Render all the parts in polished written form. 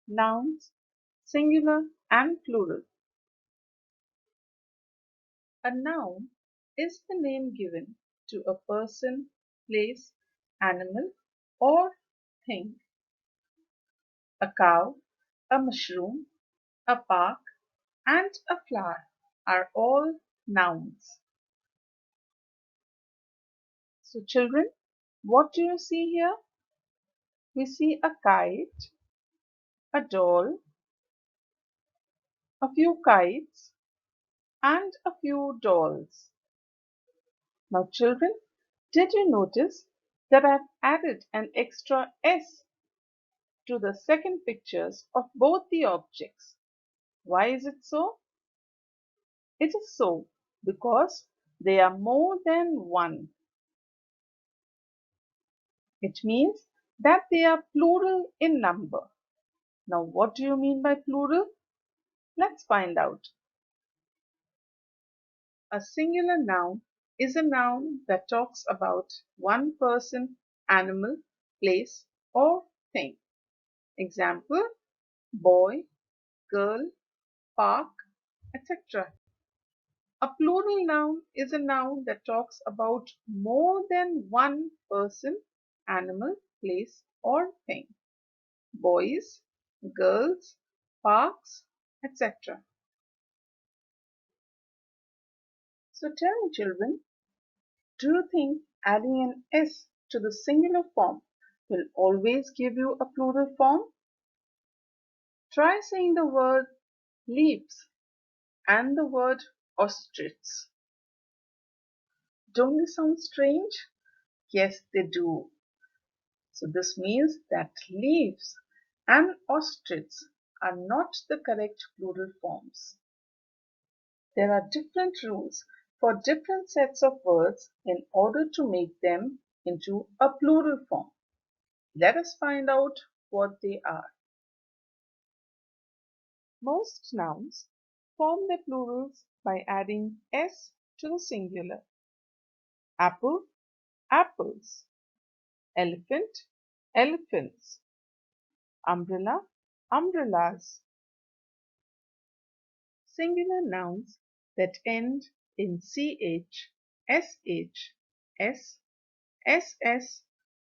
Nouns, singular and plural. A noun is the name given to a person, place, animal, or thing. A cow, a mushroom, a park, and a flower are all nouns. So children, what do you see here? We see a kite, a doll, a few kites, and a few dolls. Now children, did you notice that I've added an extra S to the second pictures of both the objects? Why is it so? It is so because they are more than one. It means that they are plural in number. Now what do you mean by plural? Let's find out. A singular noun is a noun that talks about one person, animal, place, or thing. Example, boy, girl, park, etc. A plural noun is a noun that talks about more than one person, animal, place, or thing. Boys, girls, parks, etc. So tell me, children, do you think adding an S to the singular form will always give you a plural form? Try saying the word leaves and the word ostrich. Don't they sound strange? Yes, they do. So this means that leaves and ostrich are not the correct plural forms. There are different rules for different sets of words in order to make them into a plural form. Let us find out what they are. Most nouns form their plurals by adding s to the singular. Apple, apples. Elephant, elephants. Umbrella, umbrellas. Singular nouns that end in ch, sh, s, ss,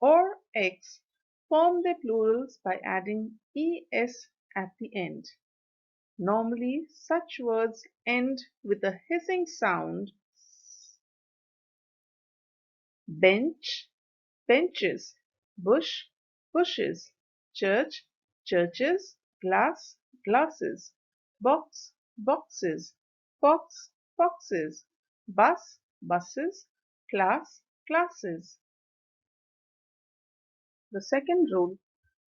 or x form their plurals by adding es at the end. Normally, such words end with a hissing sound. Bench, benches. Bush, bushes. Church, churches. Glass, glasses. Box, boxes. Fox, foxes. Bus, buses. Class, classes. The second rule,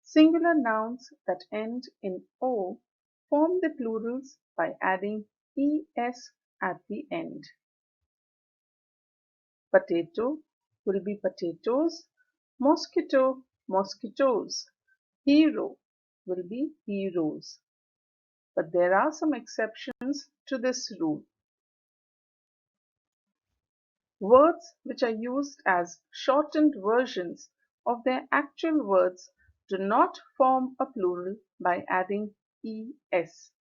singular nouns that end in o form the plurals by adding es at the end. Potato will be potatoes, mosquito, mosquitoes, hero will be heroes. But there are some exceptions to this rule. Words which are used as shortened versions of their actual words do not form a plural by adding es.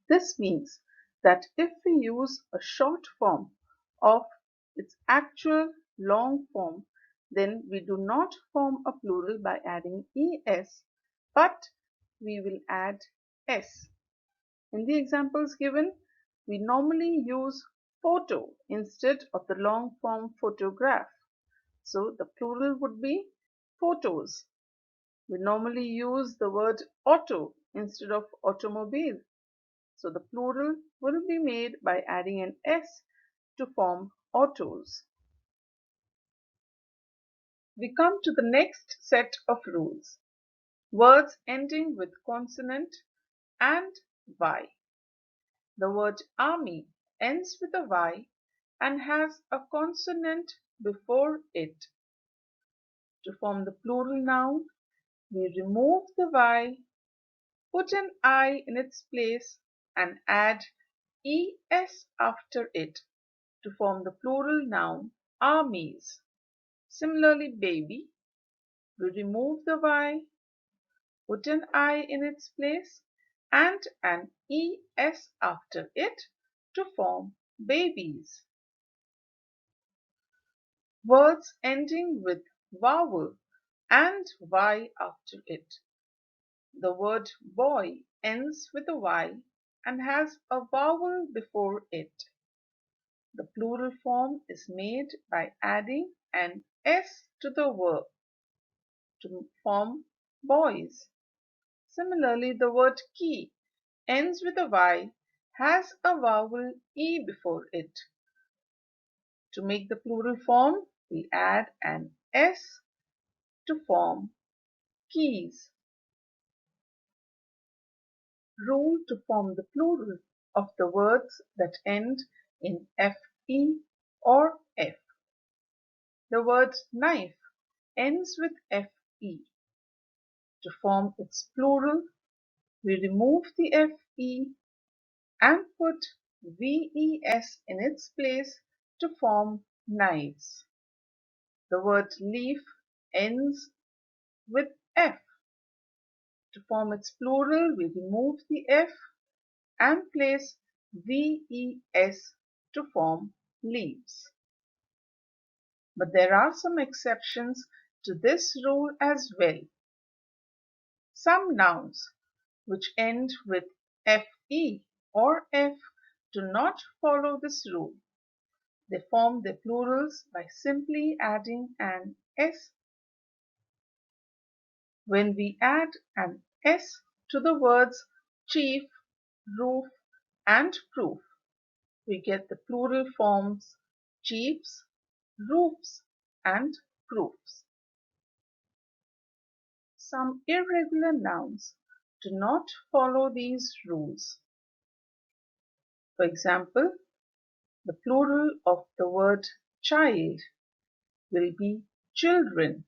This means that if we use a short form of its actual long form, then we do not form a plural by adding es, but we will add s. In the examples given, we normally use photo instead of the long form photograph. So the plural would be photos. We normally use the word auto instead of automobile. So the plural will be made by adding an s to form autos. We come to the next set of rules. Words ending with consonant and y. The word army ends with a y and has a consonant before it. To form the plural noun, we remove the y, put an I in its place and add es after it to form the plural noun armies. Similarly, baby, we remove the y, put an I in its place and an ES after it to form babies. Words ending with vowel and Y after it. The word boy ends with a Y and has a vowel before it. The plural form is made by adding an S to the verb to form boys. Similarly, the word key ends with a Y, has a vowel E before it. To make the plural form, we add an S to form keys. Rule to form the plural of the words that end in FE or F. The word knife ends with FE. To form its plural, we remove the FE and put VES in its place to form knives. The word leaf ends with F. To form its plural, we remove the F and place VES to form leaves. But there are some exceptions to this rule as well. Some nouns which end with FE or F do not follow this rule. They form their plurals by simply adding an S. When we add an S to the words chief, roof and proof, we get the plural forms chiefs, roofs and proofs. Some irregular nouns do not follow these rules. For example, the plural of the word child will be children.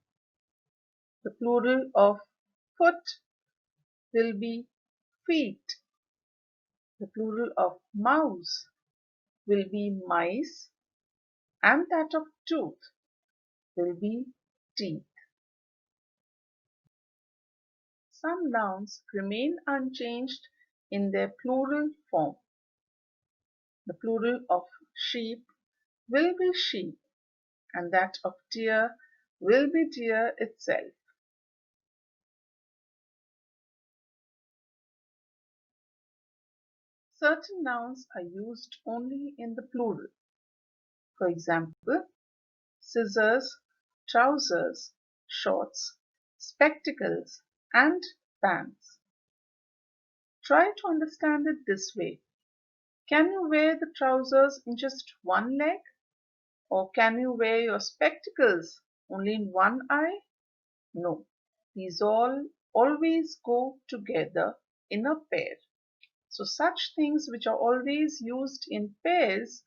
The plural of foot will be feet. The plural of mouse will be mice, and that of tooth will be teeth. Some nouns remain unchanged in their plural form. The plural of sheep will be sheep, and that of deer will be deer itself. Certain nouns are used only in the plural. For example, scissors, trousers, shorts, spectacles, and pants. Try to understand it this way. Can you wear the trousers in just one leg? Or can you wear your spectacles only in one eye? No, these all always go together in a pair. So such things which are always used in pairs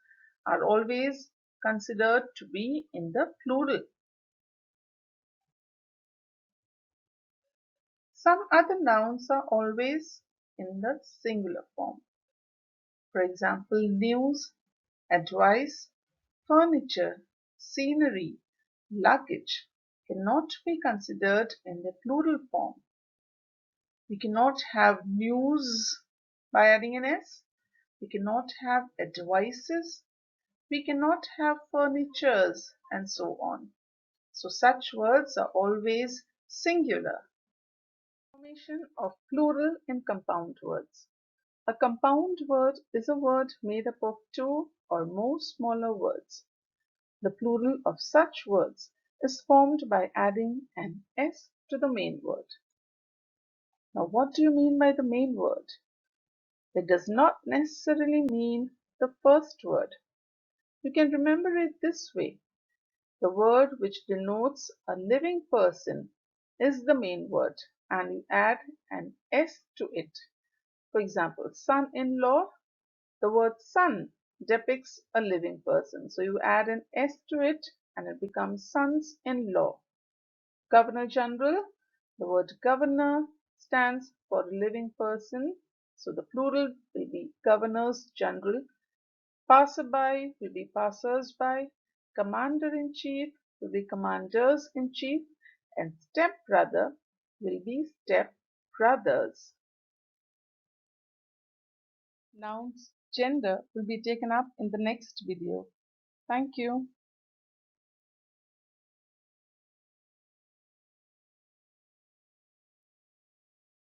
are always considered to be in the plural. Some other nouns are always in the singular form. For example, news, advice, furniture, scenery, luggage cannot be considered in the plural form. We cannot have news by adding an S. We cannot have advices. We cannot have furnitures and so on. So such words are always singular. Formation of plural in compound words. A compound word is a word made up of two or more smaller words. The plural of such words is formed by adding an S to the main word. Now, what do you mean by the main word? It does not necessarily mean the first word. You can remember it this way. The word which denotes a living person is the main word, and you add an S to it. For example, son-in-law, the word son depicts a living person. So you add an S to it and it becomes sons-in-law. Governor General, the word governor stands for a living person. So the plural will be governors general. Passerby will be passers-by. Commander-in-chief will be commanders-in-chief. And stepbrother will be step brothers. Nouns gender will be taken up in the next video. Thank you.